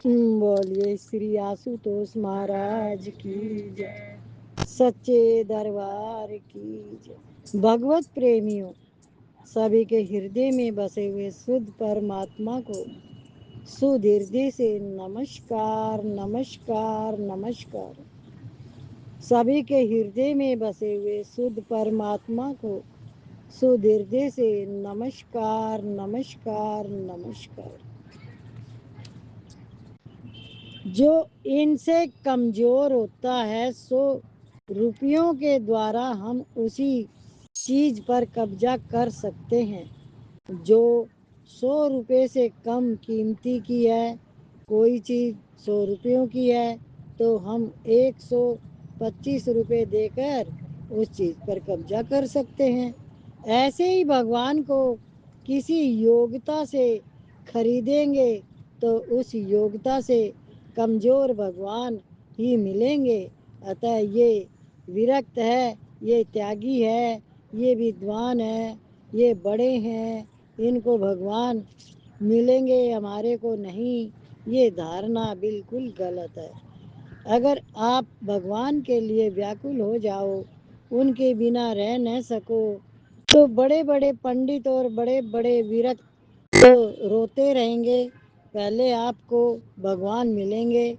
बोलिए श्री आशुतोष महाराज की जय, सच्चे दरबार की जय। भगवत प्रेमियों, सभी के हृदय में बसे हुए शुद्ध परमात्मा को शुद्ध हृदय से नमस्कार नमस्कार नमस्कार। सभी के हृदय में बसे हुए शुद्ध परमात्मा को शुद्ध हृदय से नमस्कार नमस्कार नमस्कार। जो इनसे कमजोर होता है सो रुपयों के द्वारा हम उसी चीज पर कब्जा कर सकते हैं जो 100 रुपये से कम कीमती की है। कोई चीज 100 रुपयों की है तो हम 125 रुपये देकर उस चीज पर कब्जा कर सकते हैं। ऐसे ही भगवान को किसी योग्यता से खरीदेंगे तो उस योग्यता से कमजोर भगवान ही मिलेंगे। अतः ये विरक्त है, ये त्यागी है, ये विद्वान है, ये बड़े हैं, इनको भगवान मिलेंगे, हमारे को नहीं, ये धारणा बिल्कुल गलत है। अगर आप भगवान के लिए व्याकुल हो जाओ, उनके बिना रह न सको, तो बड़े बड़े पंडित और बड़े बड़े विरक्त तो रोते रहेंगे। पहले आपको भगवान मिलेंगे,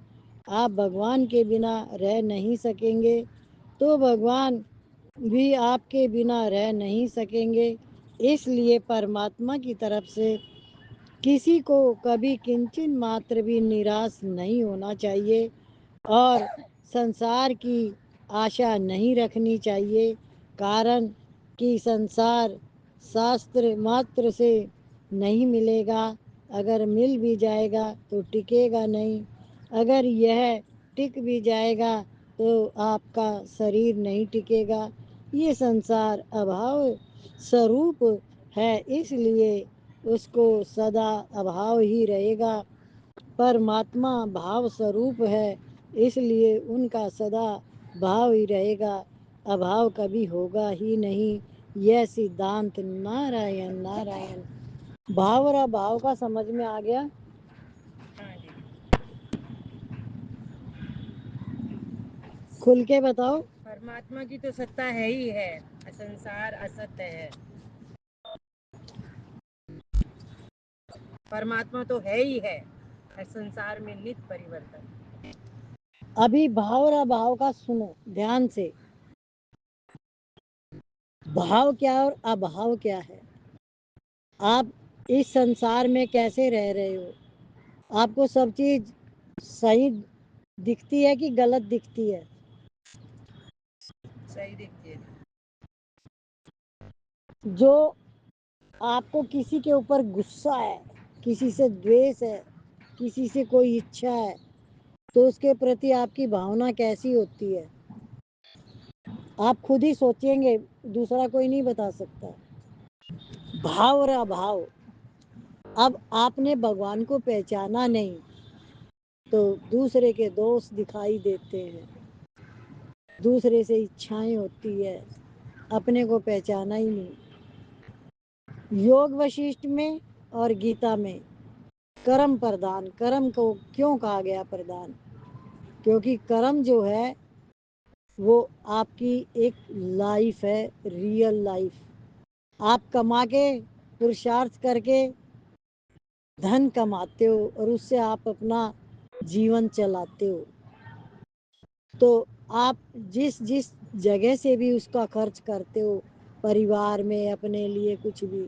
आप भगवान के बिना रह नहीं सकेंगे, तो भगवान भी आपके बिना रह नहीं सकेंगे। इसलिए परमात्मा की तरफ से किसी को कभी किंचित मात्र भी निराश नहीं होना चाहिए और संसार की आशा नहीं रखनी चाहिए। कारण कि संसार शास्त्र मात्र से नहीं मिलेगा, अगर मिल भी जाएगा तो टिकेगा नहीं। अगर यह टिक भी जाएगा तो आपका शरीर नहीं टिकेगा। ये संसार अभाव स्वरूप है, इसलिए उसको सदा अभाव ही रहेगा। परमात्मा भाव स्वरूप है, इसलिए उनका सदा भाव ही रहेगा, अभाव कभी होगा ही नहीं। यह सिद्धांत नारायण नारायण। भाव और अभाव का समझ में आ गया? खुल के बताओ। परमात्मा की तो सत्ता है ही है, संसार असत्य है। परमात्मा तो है ही है, संसार में नित्य परिवर्तन। अभी भाव और अभाव का सुनो ध्यान से। भाव क्या और अभाव क्या है? आप इस संसार में कैसे रह रहे हो? आपको सब चीज सही दिखती है कि गलत दिखती है? सही दिखती है। जो आपको किसी के ऊपर गुस्सा है, किसी से द्वेष है, किसी से कोई इच्छा है, तो उसके प्रति आपकी भावना कैसी होती है? आप खुद ही सोचेंगे, दूसरा कोई नहीं बता सकता। भाव और अभाव। अब आपने भगवान को पहचाना नहीं तो दूसरे के दोष दिखाई देते हैं, दूसरे से इच्छाएं होती है, अपने को पहचाना ही नहीं। योग वशिष्ठ में और गीता में कर्म प्रधान, कर्म को क्यों कहा गया प्रधान? क्योंकि कर्म जो है वो आपकी एक लाइफ है, रियल लाइफ। आप कमा के पुरुषार्थ करके धन कमाते हो और उससे आप अपना जीवन चलाते हो, तो आप जिस जिस जगह से भी उसका खर्च करते हो, परिवार में, अपने लिए कुछ भी,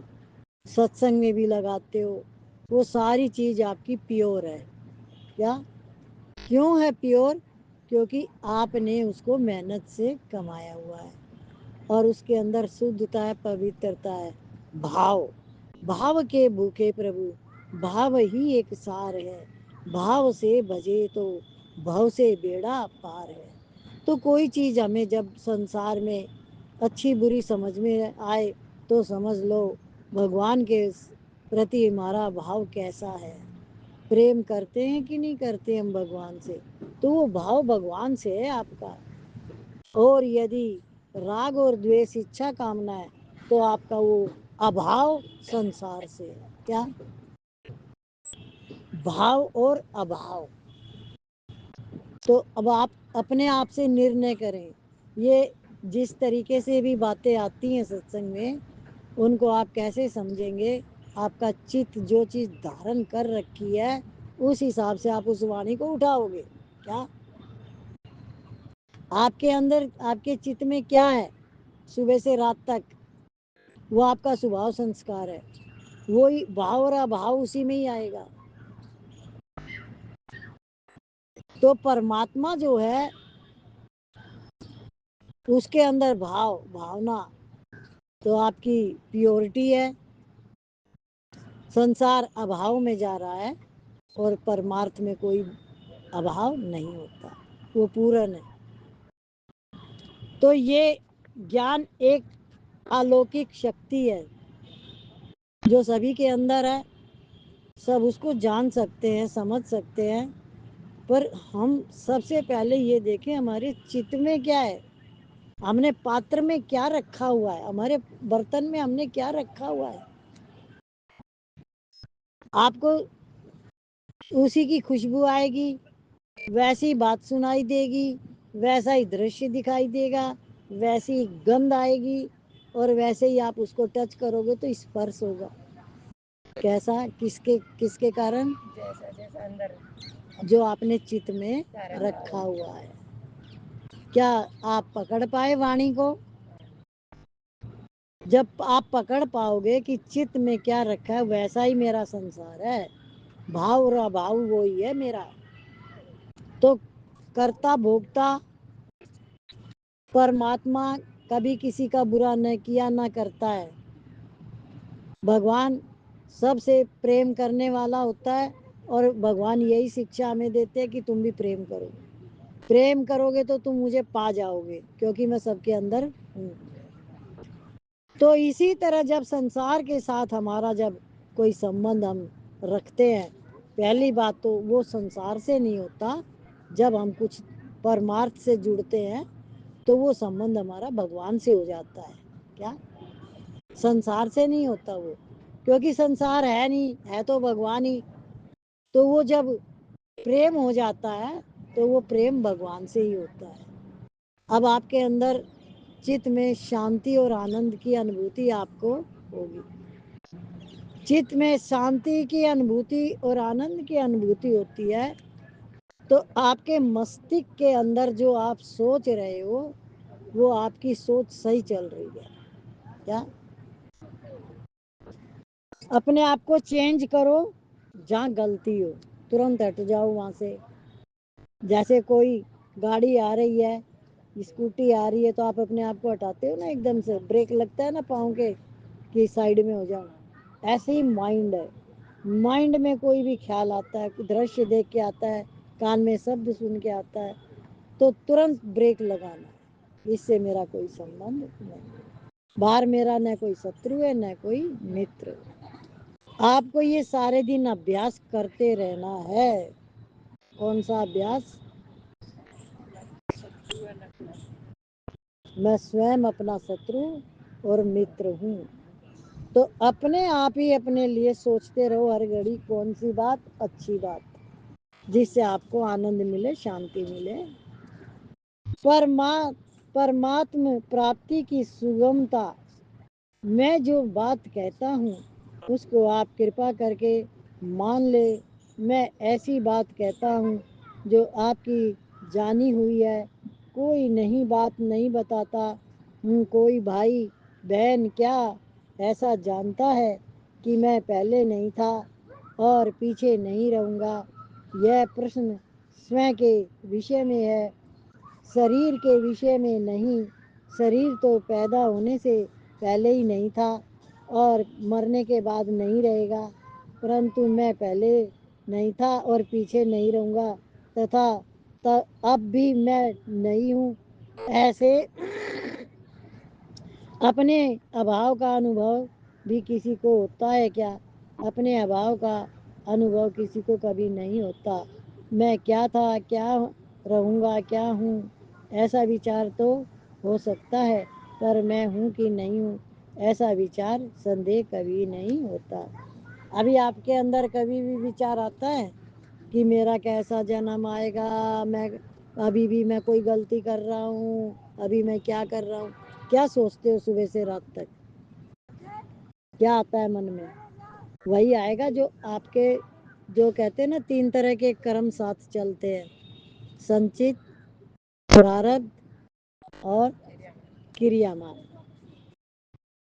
सत्संग में भी लगाते हो, वो सारी चीज आपकी प्योर है। क्या? क्यों है प्योर? क्योंकि आपने उसको मेहनत से कमाया हुआ है और उसके अंदर शुद्धता है, पवित्रता है। भाव, भाव के भूखे प्रभु, भाव ही एक सार है। भाव से भजे तो भव से बेड़ा पार है। तो कोई चीज हमें जब संसार में अच्छी बुरी समझ में आए तो समझ लो भगवान के प्रति हमारा भाव कैसा है। प्रेम करते हैं कि नहीं करते हम भगवान से, तो वो भाव भगवान से है आपका। और यदि राग और द्वेष, इच्छा, कामना है तो आपका वो अभाव संसार से है। क्या? भाव और अभाव। तो अब आप अपने आप से निर्णय करें। ये जिस तरीके से भी बातें आती हैं सत्संग में, उनको आप कैसे समझेंगे। आपका चित्त जो चीज़ धारण कर रखी है, उस हिसाब से आप उस वाणी को उठाओगे। क्या आपके अंदर, आपके चित्त में क्या है सुबह से रात तक, वो आपका स्वभाव संस्कार है। वही भाव और अभाव उसी में ही आएगा। तो परमात्मा जो है, उसके अंदर भाव, भावना, तो आपकी प्योरिटी है। संसार अभाव में जा रहा है और परमार्थ में कोई अभाव नहीं होता, वो पूर्ण है। तो ये ज्ञान एक अलौकिक शक्ति है जो सभी के अंदर है। सब उसको जान सकते हैं, समझ सकते हैं, पर हम सबसे पहले ये देखें हमारे चित्त में क्या है, हमने पात्र में क्या रखा हुआ है, हमारे बर्तन में हमने क्या रखा हुआ है। आपको उसी की खुशबू आएगी, वैसी बात सुनाई देगी, वैसा ही दृश्य दिखाई देगा, वैसी गंध आएगी, और वैसे ही आप उसको टच करोगे तो स्पर्श होगा। कैसा, किसके किसके कारण, जैसा जैसा अंदर जो आपने चित्त में रखा हुआ है। क्या आप पकड़ पाए वाणी को? जब आप पकड़ पाओगे कि चित्त में क्या रखा है, वैसा ही मेरा संसार है, भाव और अभाव वो ही है मेरा। तो कर्ता भोक्ता परमात्मा कभी किसी का बुरा न किया न करता है। भगवान सबसे प्रेम करने वाला होता है, और भगवान यही शिक्षा हमें देते हैं कि तुम भी प्रेम करो। प्रेम करोगे तो तुम मुझे पा जाओगे, क्योंकि मैं सबके अंदर हूँ। तो इसी तरह जब संसार के साथ हमारा जब कोई संबंध हम रखते हैं, पहली बात तो वो संसार से नहीं होता। जब हम कुछ परमार्थ से जुड़ते हैं तो वो संबंध हमारा भगवान से हो जाता है। क्या, संसार से नहीं होता वो, क्योंकि संसार है नहीं, है तो भगवान ही। तो वो जब प्रेम हो जाता है तो वो प्रेम भगवान से ही होता है। अब आपके अंदर चित्त में शांति और आनंद की अनुभूति आपको होगी। चित्त में शांति की अनुभूति और आनंद की अनुभूति होती है तो आपके मस्तिष्क के अंदर जो आप सोच रहे हो, वो आपकी सोच सही चल रही है। क्या, अपने आप को चेंज करो, जहाँ गलती हो तुरंत हट जाओ वहाँ से। जैसे कोई गाड़ी आ रही है, स्कूटी आ रही है, तो आप अपने आप को हटाते हो ना, एकदम से ब्रेक लगता है ना पाँव के कि साइड में हो जाओ। ऐसे ही माइंड है, माइंड में कोई भी ख्याल आता है, दृश्य देख के आता है, कान में शब्द सुन के आता है, तो तुरंत ब्रेक लगाना। इससे मेरा कोई संबंध नहीं, बाहर मेरा न कोई शत्रु है न कोई मित्र। आपको ये सारे दिन अभ्यास करते रहना है। कौन सा अभ्यास? मैं स्वयं अपना शत्रु और मित्र हूँ। तो अपने आप ही अपने लिए सोचते रहो हर घड़ी कौन सी बात अच्छी बात, जिससे आपको आनंद मिले, शांति मिले। परमात्म प्राप्ति की सुगमता, मैं जो बात कहता हूँ उसको आप कृपा करके मान ले। मैं ऐसी बात कहता हूँ जो आपकी जानी हुई है, कोई नई बात नहीं बताता हूँ। कोई भाई बहन क्या ऐसा जानता है कि मैं पहले नहीं था और पीछे नहीं रहूँगा? यह प्रश्न स्वयं के विषय में है, शरीर के विषय में नहीं। शरीर तो पैदा होने से पहले ही नहीं था और मरने के बाद नहीं रहेगा, परंतु मैं पहले नहीं था और पीछे नहीं रहूँगा, तथा अब भी मैं नहीं हूँ। ऐसे अपने अभाव का अनुभव भी किसी को होता है क्या? अपने अभाव का अनुभव किसी को कभी नहीं होता। मैं क्या था, क्या रहूँगा, क्या हूँ, ऐसा विचार तो हो सकता है, पर मैं हूँ कि नहीं हूँ, ऐसा विचार संदेह कभी नहीं होता। ابھی آپ کے اندر کبھی بھی وچار آتا ہے کہ میرا کیسا جنم آئے گا، میں ابھی بھی میں کوئی غلطی کر رہا ہوں، ابھی میں کیا کر رہا ہوں؟ کیا سوچتے ہو صبح سے رات تک؟ کیا آتا ہے من میں؟ وہی آئے گا جو آپ کے، جو کہتے ہیں نا 3 طرح کے کرم ساتھ چلتے ہیں، سنچت، پراربدھ اور کریامان۔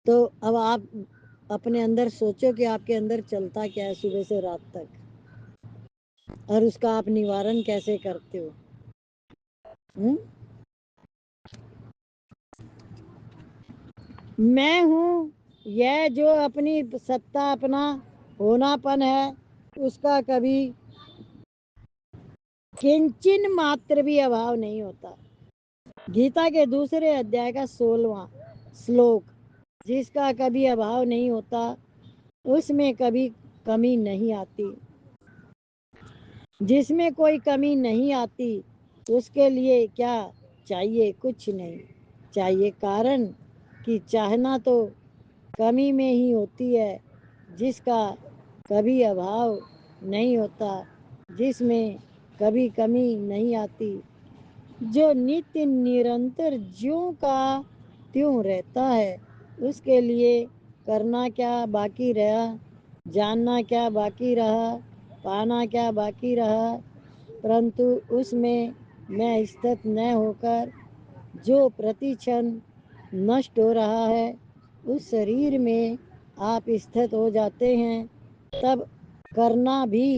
تو اب آپ اپنے اندر سوچو کہ آپ کے اندر چلتا کیا ہے صبح سے رات تک، اور اس کا آپ نوارن کیسے کرتے ہو؟ میں ہوں، یہ جو اپنی ستا، اپنا ہونا پن ہے، اس کا کبھی کنچن ماتر بھی ابھاؤ نہیں ہوتا۔ گیتا کے دوسرے ادھیائے کا 16واں شلوک، جس کا کبھی ابھاؤ نہیں ہوتا، اس میں کبھی کمی نہیں آتی۔ جس میں کوئی کمی نہیں آتی اس کے لیے کیا چاہیے؟ کچھ نہیں چاہیے، کارن کہ چاہنا تو کمی میں ہی ہوتی ہے، جس کا کبھی ابھاؤ نہیں ہوتا، جس میں کبھی کمی نہیں آتی، جو نتیہ نرنتر جیوں کا تیوں رہتا ہے، اس کے لیے کرنا کیا باقی رہا، جاننا کیا باقی رہا، پانا کیا باقی رہا، پرنتو اس میں استھت نہ ہو کر جو پرتی چھن نشٹ ہو رہا ہے، اس شریر میں آپ استھت ہو جاتے ہیں، تب کرنا بھی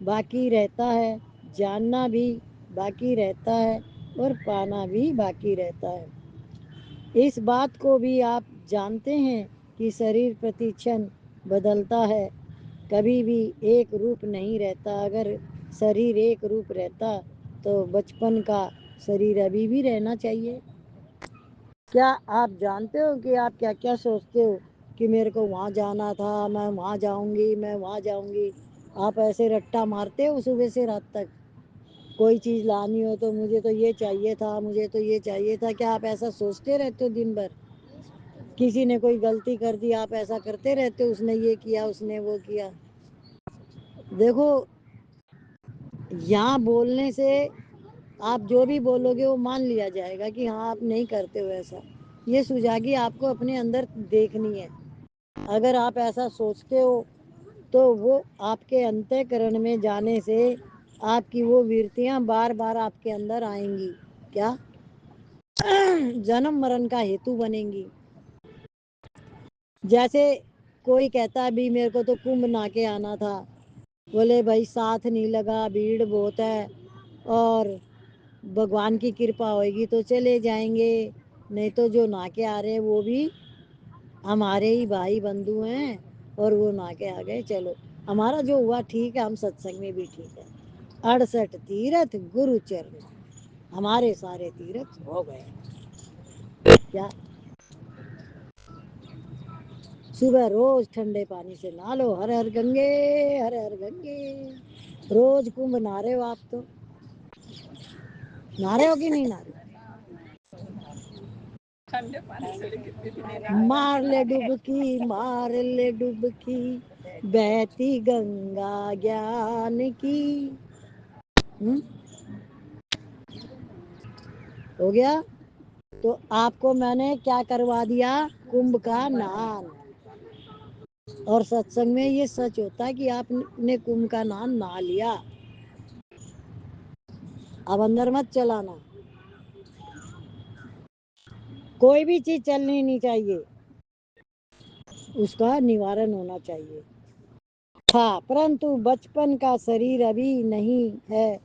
باقی رہتا ہے، جاننا بھی باقی رہتا ہے، اور پانا بھی باقی رہتا ہے۔ اس بات کو بھی آپ جانتے ہیں کہ شریر پرتی چھن بدلتا ہے، کبھی بھی ایک روپ نہیں رہتا۔ اگر شریر ایک روپ رہتا تو بچپن کا شریر ابھی بھی رہنا چاہیے۔ کیا آپ جانتے ہو کہ آپ کیا کیا سوچتے ہو کہ میرے کو وہاں جانا تھا، میں وہاں جاؤں گی، میں وہاں جاؤں گی؟ آپ ایسے رٹا مارتے ہو صبح سے رات تک، کوئی چیز لانی ہو تو مجھے تو یہ چاہیے تھا، مجھے تو یہ چاہیے تھا۔ کیا آپ ایسا سوچتے رہتے ہو دن بھر؟ کسی نے کوئی غلطی کر دی، آپ ایسا کرتے رہتے ہو، اس نے یہ کیا، اس نے وہ کیا؟ دیکھو، یہاں بولنے سے آپ جو بھی بولو گے وہ مان لیا جائے گا کہ ہاں آپ نہیں کرتے ہو ایسا۔ یہ سجاگی آپ کو اپنے اندر دیکھنی ہے۔ اگر آپ ایسا سوچتے ہو تو وہ آپ کے انتःکرن میں جانے سے آپ کی وہ ویرتیاں بار بار آپ کے اندر آئیں گی، کیا جنم مرن کا ہیتو بنیں گی۔ جیسے کوئی کہتا بھی میرے کو تو کمبھ نہا کے آنا تھا، بولے بھائی ساتھ نہیں لگا، بھیڑ بہت ہے، اور بھگوان کی کرپا ہوئے گی تو چلے جائیں گے، نہیں تو جو نہا کے آ رہے ہیں وہ بھی ہمارے ہی بھائی بندھو ہیں، اور وہ نہا کے آ گئے، چلو ہمارا جو ہوا ٹھیک ہے، ہم ستسنگ میں بھی ٹھیک ہے۔ 68 تیرتھ گرو چرن، ہمارے سارے تیرتھ ہو گئے۔ کیا صبح روز ٹھنڈے پانی سے نہا لو، ہر ہر گنگے ہر ہر گنگے۔ روز کمبھ نہا رہے ہو آپ، تو نہا رہے ہو کہ نہیں نہا رہے ہو؟ مار لے ڈبکی، مار لے ڈبکی، بہتی گنگا گیان کی۔ ہو گیا؟ تو آپ کو میں نے کیا کروا دیا؟ کمبھ کا نان۔ اور ستسنگ میں یہ سچ ہوتا ہے کہ آپ نے کمبھ کا نان نہا لیا، اب اندر مت چلانا۔ کوئی بھی چیز چلنی نہیں چاہیے، اس کا نوارن ہونا چاہیے تھا، پرنتو بچپن کا شریر ابھی نہیں ہے،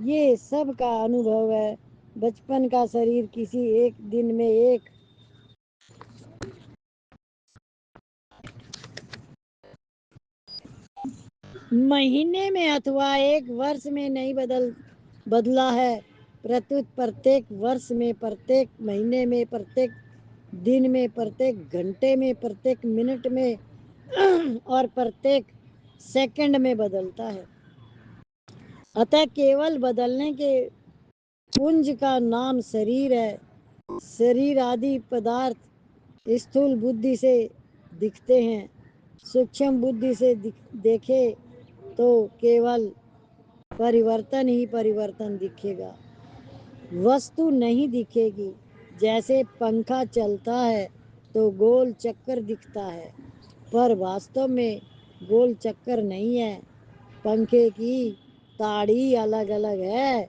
یہ سب کا انوبھو ہے۔ بچپن کا شریر کسی ایک دن میں، ایک مہینے میں اتوا ایک ورس میں نہیں بدلا ہے، پرتوت پرتیک ورس میں، پرتیک مہینے میں، پرتیک دن میں، پرتیک گھنٹے میں، پرتیک منٹ میں، اور پرتیک سیکنڈ میں بدلتا ہے۔ اتः کیول بدلنے کے پنج کا نام شریر ہے۔ شریر آدی پدارتھ استھول بدھی سے دکھتے ہیں، सूक्ष्म बुद्धि से देखे तो केवल परिवर्तन ही परिवर्तन दिखेगा, वस्तु नहीं दिखेगी। जैसे पंखा चलता है तो गोल चक्कर दिखता है, पर वास्तव में गोल चक्कर नहीं है। पंखे की ताड़ी अलग अलग है,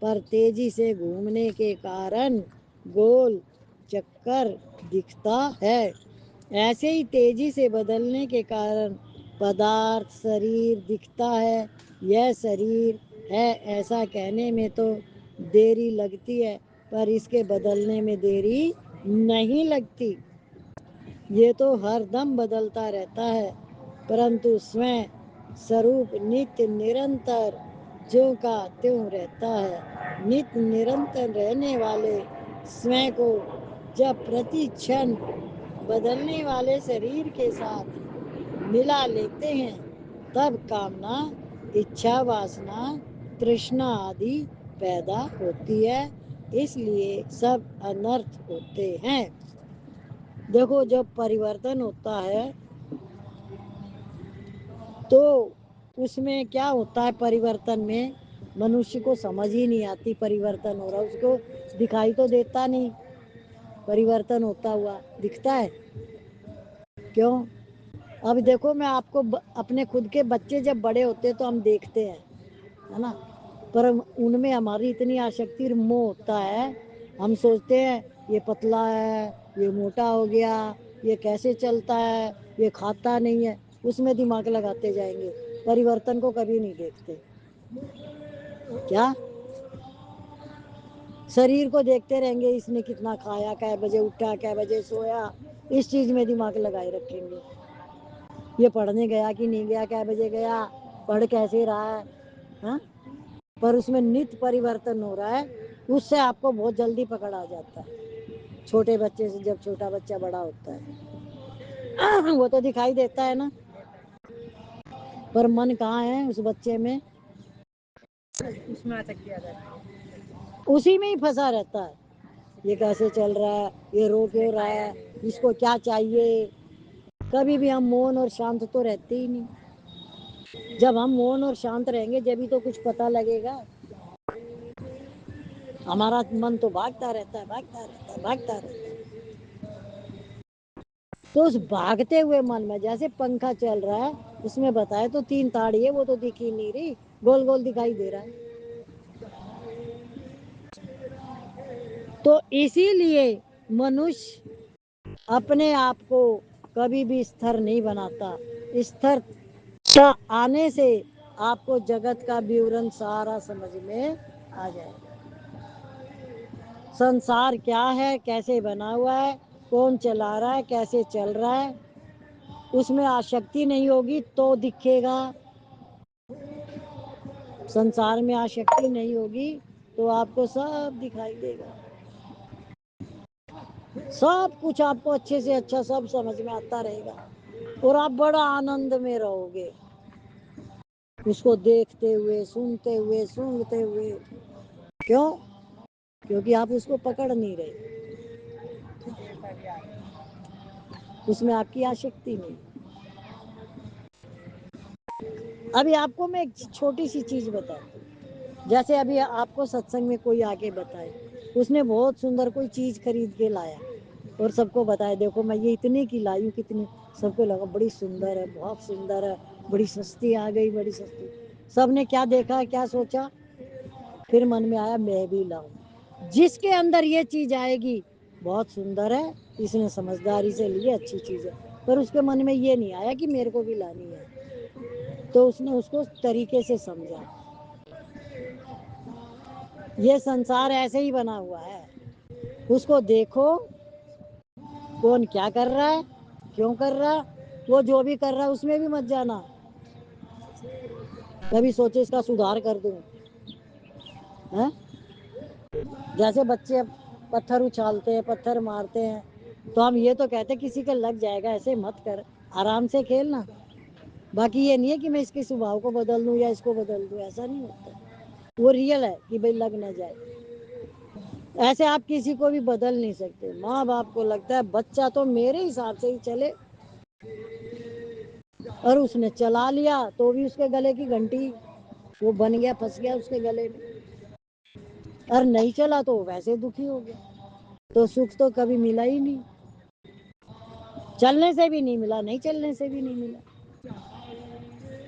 पर तेजी से घूमने के कारण गोल चक्कर दिखता है। ऐसे ही तेजी से बदलने के कारण पदार्थ शरीर दिखता है। यह शरीर है ऐसा कहने में तो देरी लगती है, पर इसके बदलने में देरी नहीं लगती। ये तो हर दम बदलता रहता है, परंतु स्वयं स्वरूप नित्य निरंतर ज्यों का त्यों रहता है। नित्य निरंतर रहने वाले स्वयं को जब प्रति क्षण बदलने वाले शरीर के साथ मिला लेते हैं, तब कामना, इच्छा, वासना, तृष्णा आदि पैदा होती है, इसलिए सब अनर्थ होते हैं। देखो, जब परिवर्तन होता है तो उसमें क्या होता है, परिवर्तन में मनुष्य को समझ ही नहीं आती परिवर्तन हो रहा, उसको दिखाई तो देता नहीं परिवर्तन होता हुआ, दिखता है क्यों? अब देखो, मैं आपको अपने खुद के बच्चे जब बड़े होते तो हम देखते हैं, है ना, पर उनमें हमारी इतनी आसक्ति मोह होता है, हम सोचते हैं ये पतला है, ये मोटा हो गया, ये कैसे चलता है, ये खाता नहीं है, उसमें दिमाग लगाते जाएंगे, परिवर्तन को कभी नहीं देखते। क्या शरीर को देखते रहेंगे, इसने कितना खाया, कै बजे उठा, कै बजे सोया, इस चीज में दिमाग लगाए रखेंगे। ये पढ़ने गया कि नहीं गया, कै बजे गया, पढ़ कैसे रहा है, हा? पर उसमें नित्य परिवर्तन हो रहा है, उससे आपको बहुत जल्दी पकड़ आ जाता है। छोटे बच्चे से जब छोटा बच्चा बड़ा होता है वो तो दिखाई देता है ना, पर मन कहाँ है उस बच्चे में, उसमें आसक्ति आ जाती है, उसी में ही फंसा रहता है। ये कैसे चल रहा है, ये रो क्यों रहा है, इसको क्या चाहिए। कभी भी हम मौन और शांत तो रहते ही नहीं। जब हम मौन और शांत रहेंगे जब ही तो कुछ पता लगेगा। हमारा मन तो भागता रहता है, भागता रहता है, भागता रहता है। तो उस भागते हुए मन में जैसे पंखा चल रहा है, उसमें बताए तो 3 ताड़ी है, वो तो दिख ही नहीं रही, गोल गोल दिखाई दे रहा है। तो इसीलिए मनुष्य अपने आप को कभी भी स्थिर नहीं बनाता। स्थिरता आने से आपको जगत का विवरण सारा समझ में आ जाएगा। संसार क्या है, कैसे बना हुआ है, कौन चला रहा है, कैसे चल रहा है, उसमें आसक्ति नहीं होगी तो दिखेगा। संसार में आसक्ति नहीं होगी तो आपको सब दिखाई देगा, सब कुछ आपको अच्छे से अच्छा सब समझ में आता रहेगा और आप बड़ा आनंद में रहोगे, उसको देखते हुए, सुनते हुए, सूंघते हुए। क्यों? क्योंकि आप उसको पकड़ नहीं रहे, उसमें आपकी आसक्ति नहीं। अभी आपको मैं एक छोटी सी चीज बताती हूँ। जैसे अभी आपको सत्संग में कोई आके बताए, उसने बहुत सुंदर कोई चीज खरीद के लाया और सबको बताया, देखो मैं ये इतने की लाई हूँ, कितनी, सबको लगा बड़ी सुंदर है, बहुत सुंदर है, बड़ी सस्ती आ गई, बड़ी सस्ती। सबने क्या देखा, क्या सोचा, फिर मन में आया मैं भी लाऊं। जिसके अंदर ये चीज आएगी, बहुत सुंदर है, इसने समझदारी से ली, अच्छी चीज है, पर उसके मन में ये नहीं आया कि मेरे को भी लानी है, तो उसने उसको तरीके से समझा। ये संसार ऐसे ही बना हुआ है, उसको देखो कौन क्या कर रहा है, क्यों कर रहा है, वो जो भी कर रहा है उसमें भी मत जाना। कभी सोचे इसका सुधार कर दूं, है? जैसे बच्चे पत्थर उछालते हैं, पत्थर मारते हैं, तो हम ये तो कहते किसी का लग जाएगा, ऐसे मत कर, आराम से खेलना। बाकी ये नहीं है कि मैं इसके स्वभाव को बदल दूं या इसको बदल दूं, ऐसा नहीं होता। वो रियल है कि भाई लग ना जाए। ऐसे आप किसी को भी बदल नहीं सकते। माँ बाप को लगता है बच्चा तो मेरे हिसाब से ही चले, اور اس نے چلا لیا تو بھی اس کے گلے کی گھنٹی وہ بن گیا، پھنس گیا اس کے گلے میں، اور نہیں چلا تو ویسے دکھی ہو گیا. تو سکھ تو کبھی ملا ہی نہیں، چلنے سے بھی نہیں ملا، نہیں چلنے سے بھی نہیں ملا.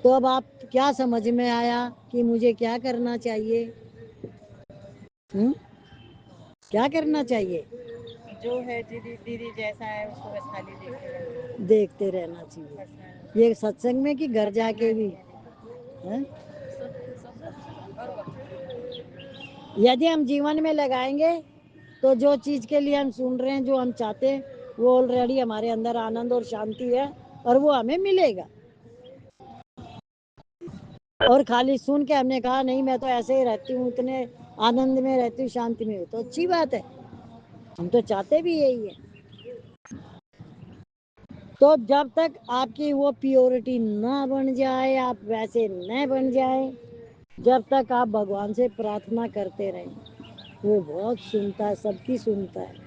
تو اب آپ کیا سمجھ میں آیا کہ مجھے کیا کرنا چاہیے؟ کیا کرنا چاہیے؟ جو ہے دیدی جیسا ہے اس کو بس خالی دیکھتے رہنا چاہیے. یہ ستسنگ میں کہ گھر جا کے بھی؟ یدی ہم جیون میں لگائیں گے تو جو چیز کے لیے ہم سن رہے ہیں، جو ہم چاہتے ہیں، وہ آلریڈی ہمارے اندر آنند اور شانتی ہے اور وہ ہمیں ملے گا. اور خالی سن کے ہم نے کہا نہیں میں تو ایسے ہی رہتی ہوں، اتنے آنند میں رہتی ہوں، شانتی میں، تو اچھی بات ہے، ہم تو چاہتے بھی یہی ہے. تو جب تک آپ کی وہ پیورٹی نہ بن جائے، آپ ویسے نہ بن جائے، جب تک آپ بھگوان سے پرارتھنا کرتے رہیں. وہ بہت سنتا ہے، سب کی سنتا ہے.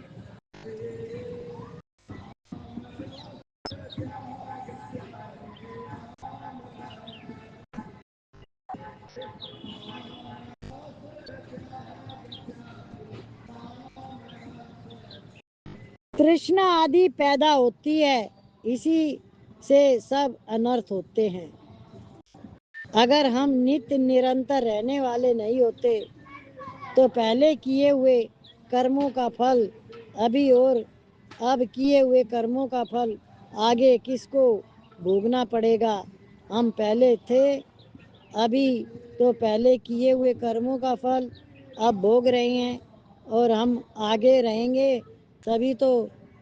ترشنا آدی پیدا ہوتی ہے، اسی سے سب انرتھ ہوتے ہیں. اگر ہم نتیہ نرنتر رہنے والے نہیں ہوتے تو پہلے کیے ہوئے کرموں کا پھل ابھی اور اب کیے ہوئے کرموں کا پھل آگے کس کو بھوگنا پڑے گا. ہم پہلے تھے، ابھی تو پہلے کیے ہوئے کرموں کا پھل اب بھوگ رہے ہیں، اور ہم آگے رہیں گے، تبھی تو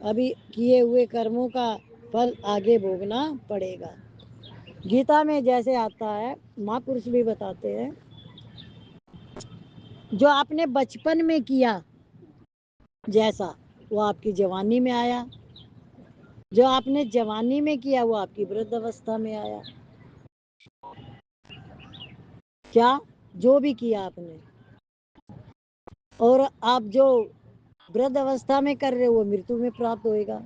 ابھی کیے ہوئے کرموں کا پھل آگے بھوگنا پڑے گا. گیتا میں جیسے آتا ہے، مہا پروش بھی بتاتے ہیں، جو آپ نے بچپن میں کیا جیسا وہ آپ کی جوانی میں آیا، جو آپ نے جوانی میں کیا وہ آپ کی وردھ اوستھا میں آیا. کیا جو بھی کیا آپ نے، اور آپ جو وردھ اوستھا میں کر رہے وہ مرتیو میں پراپت ہوئے گا.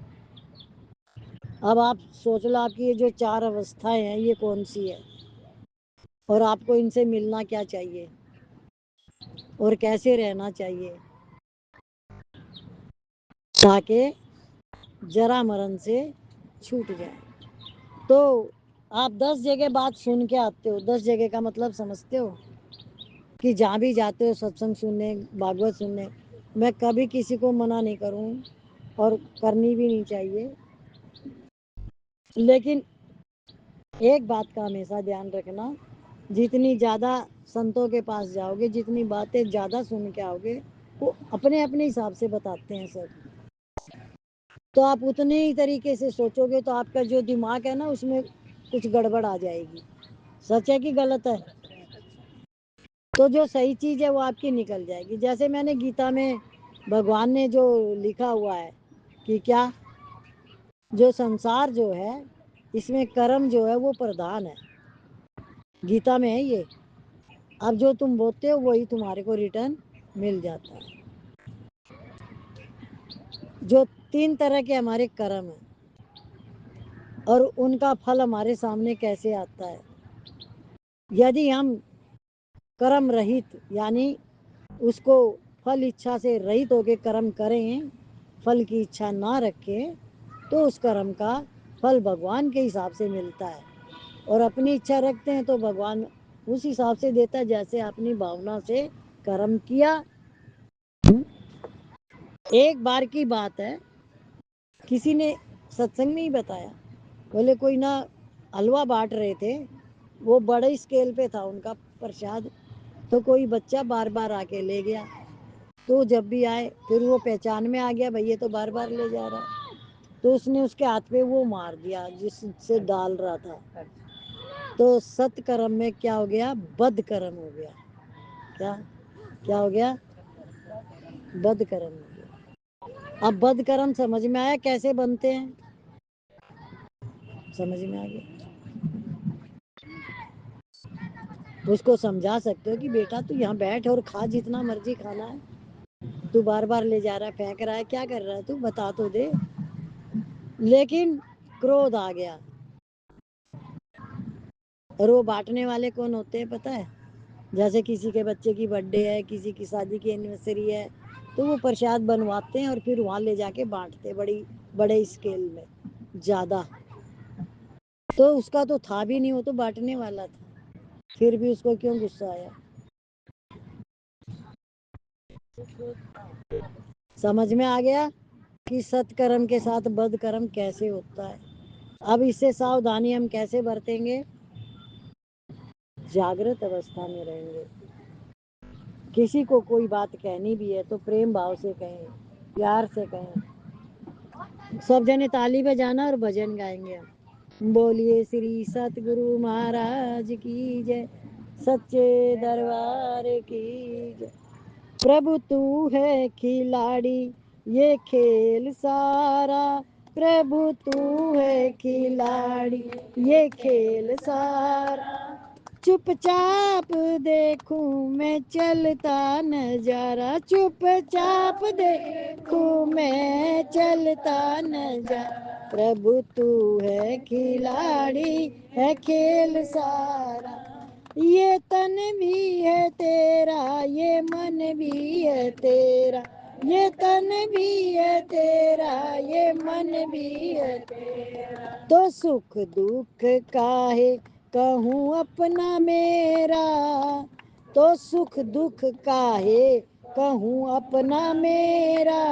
اب آپ سوچ لو آپ کی یہ جو 4 اوستھائیں ہیں یہ کون سی ہے، اور آپ کو ان سے ملنا کیا چاہیے اور کیسے رہنا چاہیے تاکہ جرا مرن سے چھوٹ جائے. تو آپ 10 جگہ بات سن کے آتے ہو، 10 جگہ کا مطلب سمجھتے ہو کہ جہاں بھی جاتے ہو ستسنگ سننے، بھاگوت سننے، میں کبھی کسی کو منع نہیں کروں اور کرنی بھی نہیں چاہیے. لیکن ایک بات کا ہمیشہ دھیان رکھنا، جتنی زیادہ سنتوں کے پاس جاؤ گے، جتنی باتیں زیادہ سن کے آؤ گے، وہ اپنے اپنے حساب سے بتاتے ہیں سب. تو آپ اتنے ہی طریقے سے سوچو گے تو آپ کا جو دماغ ہے نا اس میں کچھ گڑبڑ آ جائے گی. سچ ہے کہ غلط ہے؟ تو جو صحیح چیز ہے وہ آپ کی نکل جائے گی. جیسے میں نے گیتا میں بھگوان نے جو لکھا ہوا ہے کہ کیا جو سنسار جو ہے اس میں کرم جو ہے وہ پردھان ہے، گیتا میں ہے یہ. اب جو تم بولتے ہو وہی تمہارے کو ریٹرن مل جاتا ہے. جو 3 طرح کے ہمارے کرم ہیں اور ان کا پھل ہمارے سامنے کیسے آتا ہے. یدی ہم کرم رہت یعنی اس کو پھل اچھا سے رہت ہو کے کرم کریں، پھل کی اچھا نہ رکھیں، تو اس کرم کا پھل بھگوان کے حساب سے ملتا ہے. اور اپنی اچھا رکھتے ہیں تو بھگوان اس حساب سے دیتا ہے جیسے اپنی بھاونا سے کرم کیا. ایک بار کی بات ہے، کسی نے ستسنگ میں ہی بتایا، بولے کوئی نہ حلوہ بانٹ رہے تھے، وہ بڑے اسکیل پہ تھا ان کا پرشاد، تو کوئی بچہ بار بار آ کے لے گیا. تو جب بھی آئے پھر وہ پہچان میں آ گیا بھئی یہ تو بار بار لے جا رہا ہے، تو اس نے اس کے ہاتھ پہ وہ مار دیا جس سے ڈال رہا تھا. تو ست کرم میں کیا ہو گیا؟ بد کرم ہو گیا. کیا ہو گیا؟ بد کرم ہو گیا. اب بد کرم سمجھ میں آیا کیسے بنتے ہیں؟ سمجھ میں آ گیا؟ اس کو سمجھا سکتے ہو کہ بیٹا تو یہاں بیٹھ اور کھا، جتنا مرضی کھانا ہے، تو بار بار لے جا رہا ہے، پھینک رہا ہے، کیا کر رہا ہے تو بتا تو دے. لیکن کرودھ آ گیا، اور وہ बांटने वाले कौन होते हैं पता है? जैसे किसी के बच्चे की बर्थडे है, किसी की शादी की एनिवर्सरी है, तो वो प्रसाद बनवाते हैं और फिर वहाँ ले जाके बांटते, बड़े स्केल में ज़्यादा। तो उसका तो था भी नहीं, वो तो बांटने वाला था, फिर भी उसको क्यों गुस्सा आया? समझ में आ गया कि सत्कर्म के साथ बदकर्म कैसे होता है। अब इससे सावधानी हम कैसे बरतेंगे? जागृत अवस्था में रहेंगे। किसी को कोई बात कहनी भी है तो प्रेम भाव से कहें, प्यार से कहें। सब जने ताली बजाना और भजन गाएंगे हम। बोलिए श्री सतगुरु महाराज की जय, सच्चे दरबार की जय। प्रभु तू है खिलाड़ी ये खेल सारा, प्रभु तू है खिलाड़ी ये खेल सारा। चुपचाप देखूं मैं चलता नजारा, चुपचाप देखूं मैं चलता नजारा। प्रभु तू है खिलाड़ी है खेल सारा, ये तन भी है तेरा ये मन भी है तेरा, ये तन भी है तेरा ये मन भी है तेरा। तो सुख दुख काहे कहूँ अपना मेरा, तो सुख दुख काहे कहूँ अपना मेरा।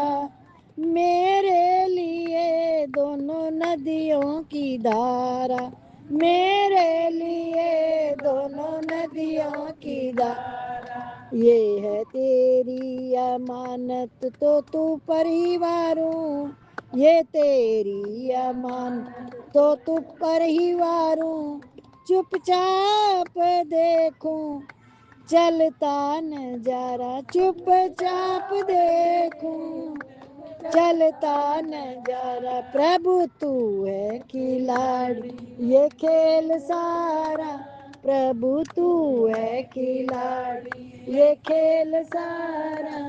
मेरे लिए दोनों नदियों की धारा, मेरे लिए दोनों नदियों की धारा। ये है तेरी अमानत तो तू परिवारों, ये तेरी अमानत तो तू परिवारों। चुपचाप देखूं चलता नजारा, चुपचाप देखूं चलता नजारा। प्रभु तू है खिलाड़ी ये खेल सारा, प्रभु तू है खिलाड़ी ये खेल सारा।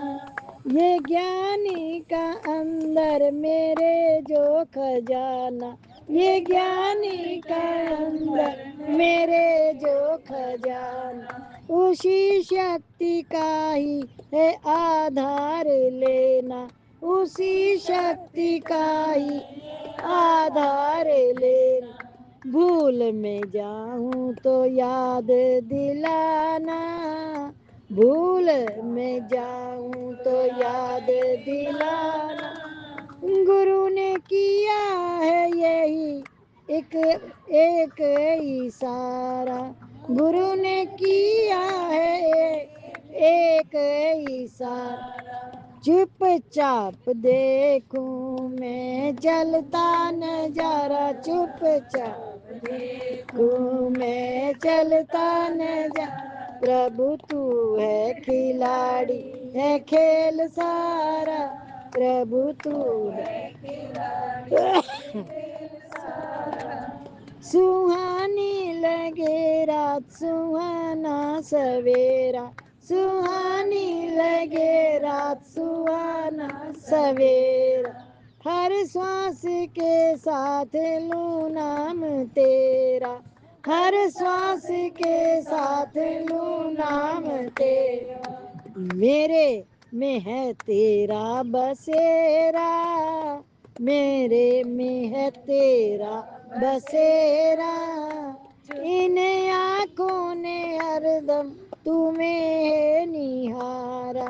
ये ज्ञानी का अंदर मेरे जो खजाना, ये ज्ञानी का अंदर मेरे जो खजाना। उसी शक्ति का ही है आधार लेना, उसी शक्ति का ही आधार लेना। भूल में जाऊं तो याद दिलाना, भूल में जाऊं तो याद दिलाना। गुरु ने किया है यही एक एक इशारा, गुरु ने किया है एक इशारा। चुपचाप देखूं मैं चलता नजारा, चुपचाप देखूं मैं चलता नजारा। प्रभु तू है खिलाड़ी है खेल सारा, प्रभु तू है सुहानी लगे रात सुहाना सवेरा, सुहानी लगे रात सुहाना सवेरा। हर श्वास के साथ लूं नाम तेरा, हर श्वास के साथ लूं नाम तेरा। मेरे में है तेरा बसेरा, मेरे में है तेरा बसेरा। इन आँखों ने हरदम तुम्हें है निहारा,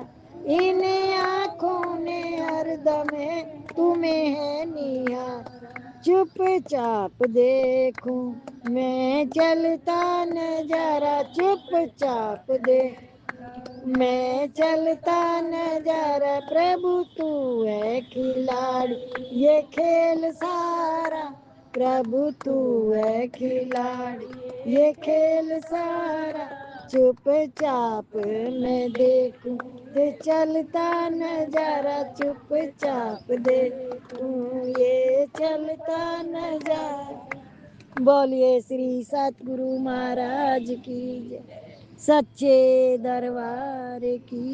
इन आँखों ने हरदम है तुम्हें है निहारा। चुपचाप देखूं मैं चलता नजारा, चुपचाप देख मैं चलता नजारा। प्रभु तू है खिलाड़ी ये खेल सारा, प्रभु तू है खिलाड़ी ये खेल सारा। चुपचाप मैं देखूं तो चलता नजारा, चुपचाप देखूं ये चलता नजारा। बोलिए श्री सतगुरु महाराज की जय, सच्चे दरबार की।